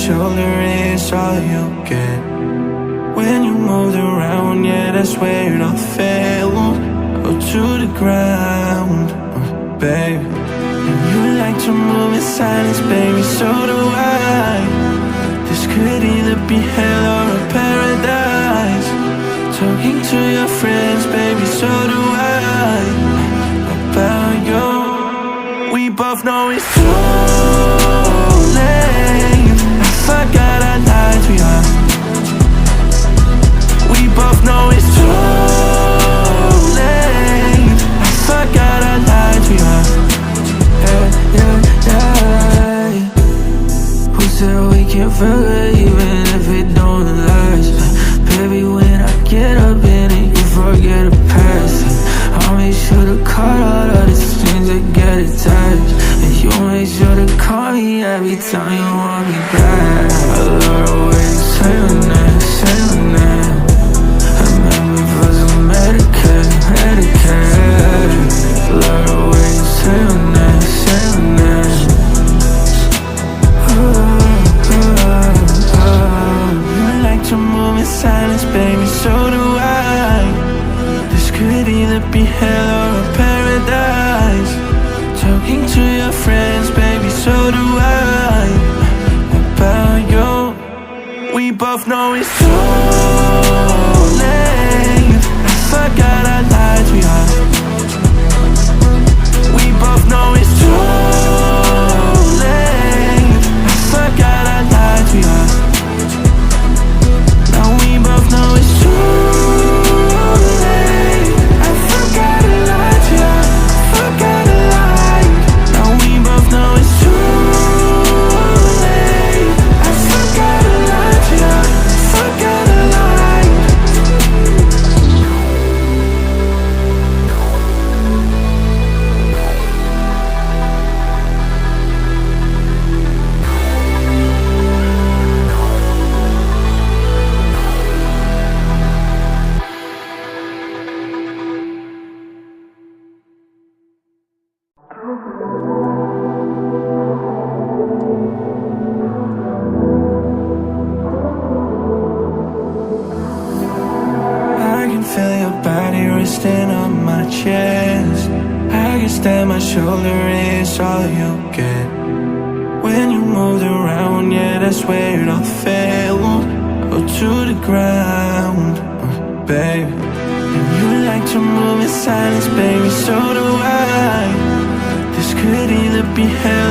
shoulder is all you get. When you moved around, yeah, that's where it all fell, oh, to the ground, baby. And you like to move in silence, baby, so do I. This could either be hell or a paradise. Talking to your friends, baby, so do I. About you, we both know it's too late. I forgot I lied to you. We both know it's too late. I forgot I lied to you. Yeah. Who said we can't forget even if it don't last? Baby, when I get up in it, you forget the past. I'll make sure to cut all of the strings that get attached, and you make sure to call me every time you want me back. I love the way you say your name, say your name. I remember for some Medicaid. Love the way you say your name, say your name. You like to move in silence, baby, so do I. This could either be hell or a paradise. Talking to your friends, baby, so do I. About you, we both know it's too late. I forgot I lied to you. We both know it's too late. I forgot I lied to you. Now we both know it's too late. I forgot I lied to you. Forgot I lied. Now we both know it's too late. I forgot I lied to you. Forgot I lied. I can feel your body resting on my chest. I guess that my shoulder is all you get. When you moved around, yeah, that's where it all fell, oh, to the ground, baby. And you like to move in silence, baby, so do I. This could either be hell